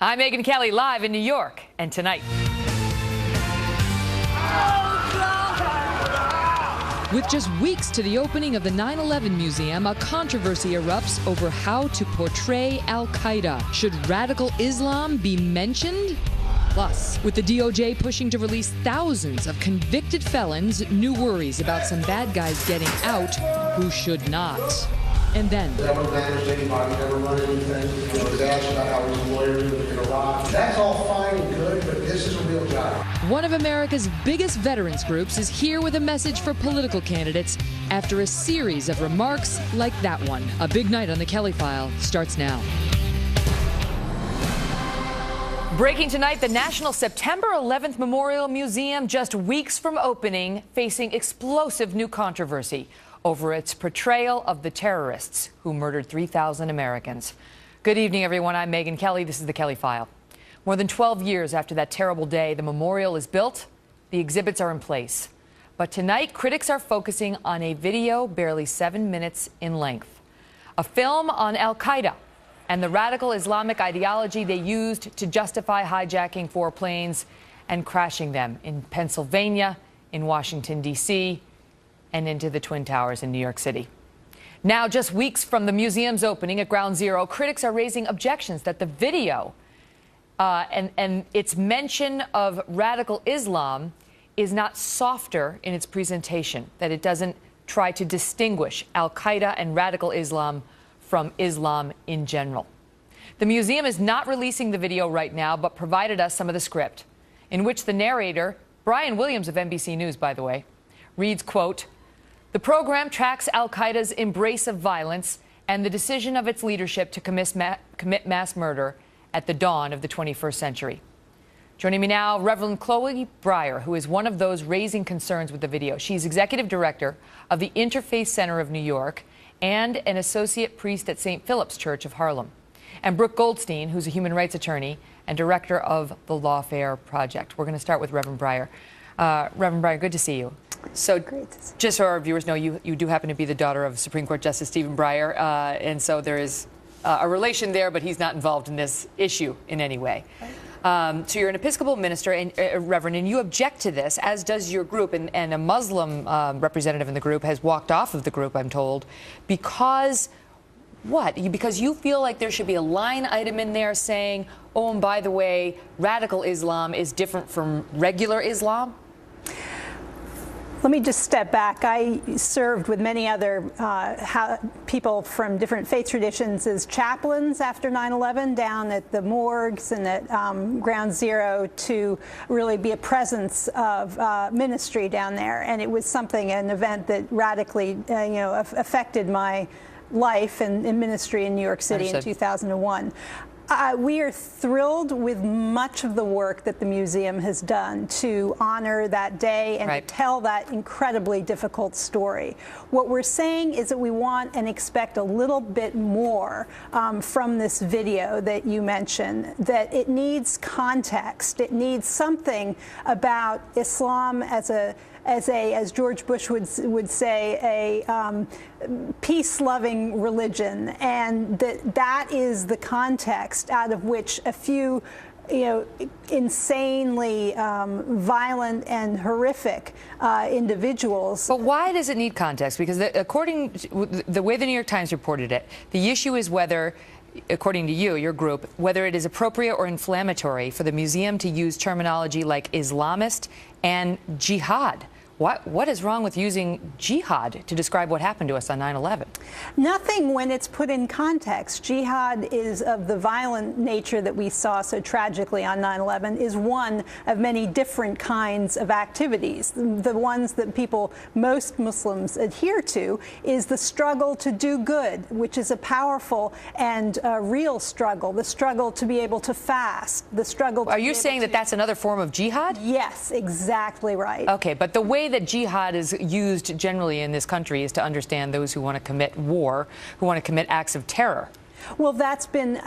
I'm Megyn Kelly, live in New York, and tonight. With just weeks to the opening of the 9/11 Museum, a controversy erupts over how to portray Al-Qaeda. Should radical Islam be mentioned? Plus, with the DOJ pushing to release thousands of convicted felons, new worries about some bad guys getting out who should not. And then, never managed anybody, never run anything. He was asked about how he's a lawyer in Iraq. That's all fine and good, but this is a real job. one of America's biggest veterans groups is here with a message for political candidates after a series of remarks like that one. A big night on the Kelly File starts now. Breaking tonight, the National September 11th Memorial Museum, just weeks from opening, facing explosive new controversy over its portrayal of the terrorists who murdered 3,000 Americans. Good evening, everyone. I'm Megyn Kelly. This is the Kelly File. More than 12 years after that terrible day, the memorial is built, the exhibits are in place. But tonight, critics are focusing on a video barely 7 minutes in length. A film on Al-Qaeda and the radical Islamic ideology they used to justify hijacking 4 planes and crashing them in Pennsylvania, in Washington, D.C., and into the Twin Towers in New York City. Now, just weeks from the museum's opening at Ground Zero, critics are raising objections that the video and its mention of radical Islam is not softer in its presentation, that it doesn't try to distinguish Al-Qaeda and radical Islam from Islam in general. The museum is not releasing the video right now, but provided us some of the script, in which the narrator, Brian Williams of NBC News, by the way, reads, quote, "The program tracks Al-Qaeda's embrace of violence and the decision of its leadership to commit mass murder at the dawn of the 21st century." Joining me now, Reverend Chloe Breyer, who is one of those raising concerns with the video. She's executive director of the Interfaith Center of New York and an associate priest at St. Philip's Church of Harlem. And Brooke Goldstein, who's a human rights attorney and director of the Lawfare Project. We're going to start with Reverend Breyer. Reverend Breyer, good to see you. So, great. Just so our viewers know, you do happen to be the daughter of Supreme Court Justice Stephen Breyer, and so there is a relation there, but he's not involved in this issue in any way. So you're an Episcopal minister, and Reverend, and you object to this, as does your group, and a Muslim representative in the group has walked off of the group, I'm told, because what? Because you feel like there should be a line item in there saying, oh, and by the way, radical Islam is different from regular Islam? Let me just step back. I served with many other people from different faith traditions as chaplains after 9/11 down at the morgues and at Ground Zero to really be a presence of ministry down there. And it was something, an event that radically, affected my life and ministry in New York City in 2001. We are thrilled with much of the work that the museum has done to honor that day and to tell that incredibly difficult story. What we're saying is that we want and expect a little bit more from this video that you mentioned, that it needs context. It needs something about Islam as George Bush would say, a peace-loving religion, and that is the context out of which a few, insanely violent and horrific individuals. But why does it need context? Because according to the way the New York Times reported it, the issue is whether, according to you, your group, whether it is appropriate or inflammatory for the museum to use terminology like Islamist and jihad. What is wrong with using jihad to describe what happened to us on 9/11? Nothing when it's put in context. Jihad is of the violent nature that we saw so tragically on 9/11 is one of many different kinds of activities. The ones that most Muslims adhere to is the struggle to do good, which is a powerful and real struggle. The struggle to be able to fast. The struggle to Are you saying that that's another form of jihad? Yes, exactly right. Okay, but the way that jihad is used generally in this country is to understand those who want to commit war, who want to commit acts of terror. Well, that's been,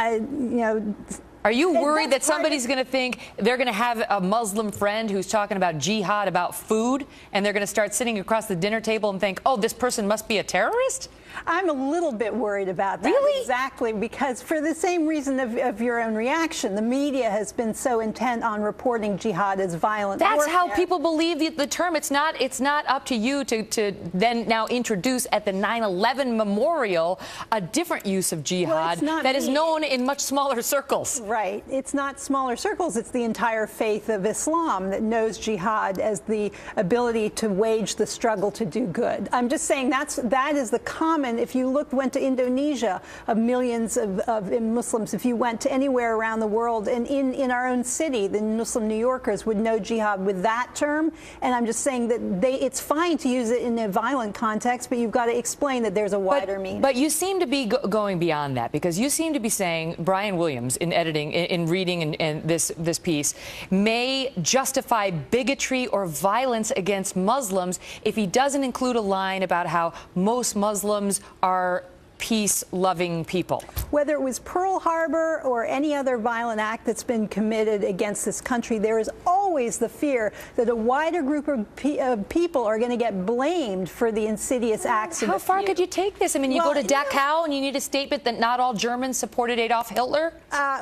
Are you worried that somebody's going to think they're going to have a Muslim friend who's talking about jihad, about food, and they're going to start sitting across the dinner table and think, oh, this person must be a terrorist? I'm a little bit worried about that. Really? Exactly, because for the same reason of your own reaction, the media has been so intent on reporting jihad as violent That's warfare. how people believe the term. It's not up to you to then now introduce at the 9/11 memorial a different use of jihad that is known in much smaller circles. Right. It's not smaller circles. It's the entire faith of Islam that knows jihad as the ability to wage the struggle to do good. I'm just saying that is the common. If you went to Indonesia, of millions of Muslims, if you went to anywhere around the world, and in our own city, the Muslim New Yorkers would know jihad with that term. And I'm just saying that it's fine to use it in a violent context, but you've got to explain that there's a wider meaning. But you seem to be going beyond that, because you seem to be saying Brian Williams, in editing, in reading this piece, may justify bigotry or violence against Muslims if he doesn't include a line about how most Muslims are peace-loving people. Whether it was Pearl Harbor or any other violent act that's been committed against this country, there is always the fear that a wider group of people are going to get blamed for the insidious acts of How far could you take this? I mean, you go to Dachau and you need a statement that not all Germans supported Adolf Hitler?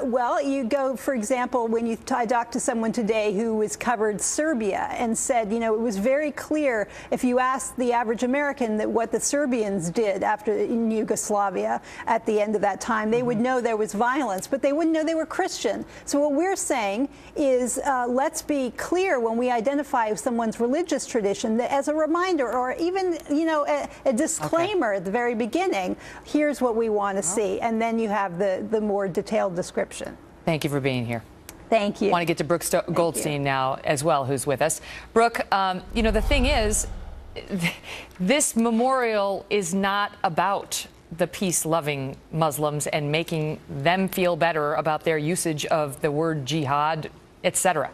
Well, you go, for example, when I talked to someone today who was covered Serbia and said, it was very clear if you asked the average American that what the Serbians did in Yugoslavia at the end of that time, they would know there was violence, but they wouldn't know they were Christian. So what we're saying is let's be clear when we identify someone's religious tradition that as a reminder, or even a disclaimer at the very beginning, here's what we want to see, and then you have the more detailed description. Thank you for being here. Thank you. I want to get to Brooke Goldstein now as well, who's with us. Brooke, the thing is, this memorial is not about the peace-loving Muslims and making them feel better about their usage of the word jihad, etc.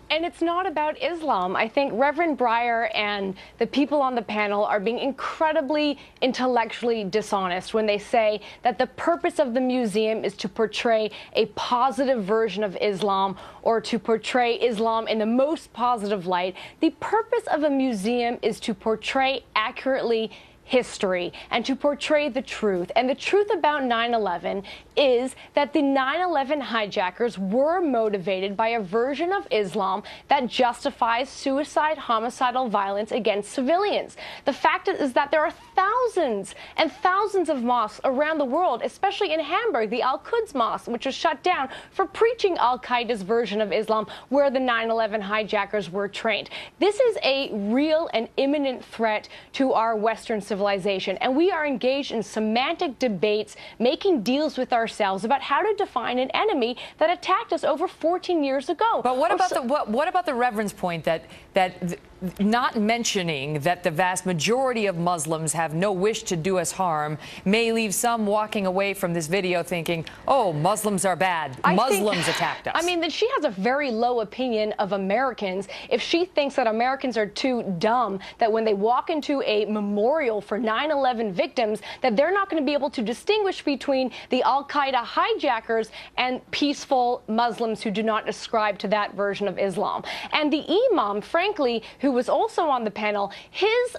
And it's not about Islam. I think Reverend Breyer and the people on the panel are being incredibly intellectually dishonest when they say that the purpose of the museum is to portray a positive version of Islam or to portray Islam in the most positive light. The purpose of a museum is to portray accurately history and to portray the truth. And the truth about 9/11 is that the 9/11 hijackers were motivated by a version of Islam that justifies suicide, homicidal violence against civilians. The fact is that there are thousands and thousands of mosques around the world, especially in Hamburg, the Al-Quds Mosque, which was shut down for preaching Al-Qaeda's version of Islam, where the 9/11 hijackers were trained. This is a real and imminent threat to our Western civilization, and we are engaged in semantic debates, making deals with ourselves about how to define an enemy that attacked us over 14 years ago. But what about the Reverend's point that not mentioning that the vast majority of Muslims have no wish to do us harm may leave some walking away from this video thinking, oh, Muslims are bad. Muslims attacked us. I mean, that she has a very low opinion of Americans if she thinks that Americans are too dumb, that when they walk into a memorial for 9/11 victims, that they're not going to be able to distinguish between the Al-Qaeda hijackers and peaceful Muslims who do not ascribe to that version of Islam. And the imam, frankly, who was also on the panel, his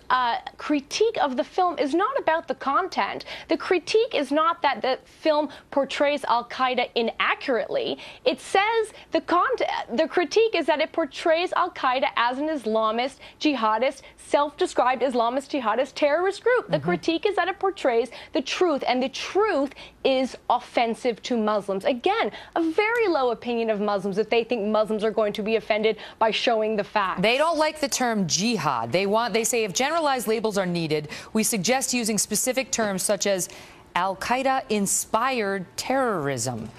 critique of the film is not about the content. The critique is not that the film portrays Al-Qaeda inaccurately. It says the critique is that it portrays Al-Qaeda as an Islamist, jihadist, self-described Islamist jihadist terrorist group. The critique is that it portrays the truth, and the truth is offensive to Muslims. Again, a very low opinion of Muslims if they think Muslims are going to be offended by showing the facts. They don't like the term jihad. They say if generalized labels are needed, we suggest using specific terms such as Al-Qaeda-inspired terrorism.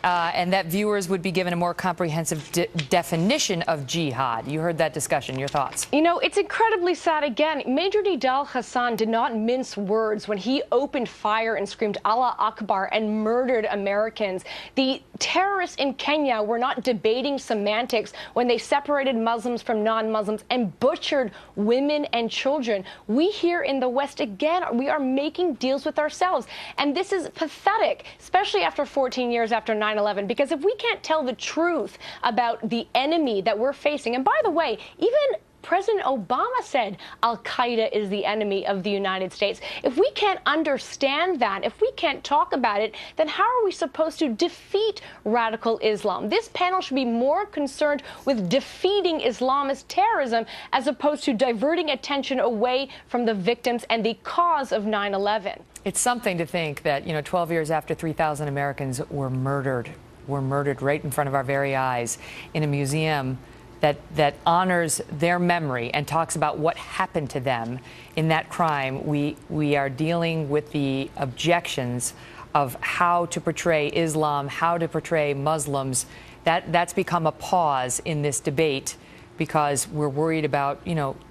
And that viewers would be given a more comprehensive definition of jihad. You heard that discussion. Your thoughts? It's incredibly sad. Again, Major Nidal Hassan did not mince words when he opened fire and screamed Allah Akbar and murdered Americans. The terrorists in Kenya were not debating semantics when they separated Muslims from non-Muslims and butchered women and children. We here in the West, again, we are making deals with ourselves. And this is pathetic, especially after 14 years after 9/11, because if we can't tell the truth about the enemy that we're facing, and by the way, even President Obama said Al-Qaeda is the enemy of the United States. If we can't understand that, if we can't talk about it, then how are we supposed to defeat radical Islam? This panel should be more concerned with defeating Islamist terrorism as opposed to diverting attention away from the victims and the cause of 9/11. It's something to think that, 12 years after 3,000 Americans were murdered right in front of our very eyes in a museum that honors their memory and talks about what happened to them in that crime. We are dealing with the objections of how to portray Islam, how to portray Muslims. That's become a pause in this debate because we're worried about,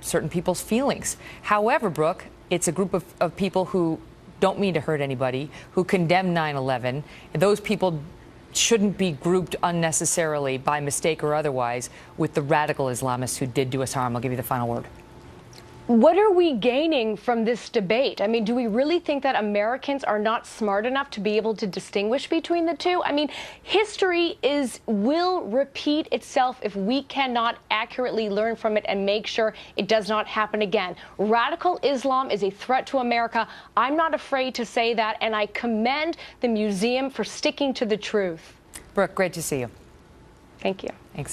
certain people's feelings. However, Brooke, it's a group of people who don't mean to hurt anybody, who condemn 9/11. And those people shouldn't be grouped unnecessarily by mistake or otherwise with the radical Islamists who did do us harm. I'll give you the final word. What are we gaining from this debate? I mean, do we really think that Americans are not smart enough to be able to distinguish between the two? I mean, history will repeat itself if we cannot accurately learn from it and make sure it does not happen again. Radical Islam is a threat to America. I'm not afraid to say that, and I commend the museum for sticking to the truth. Brooke, great to see you. Thank you. Thanks.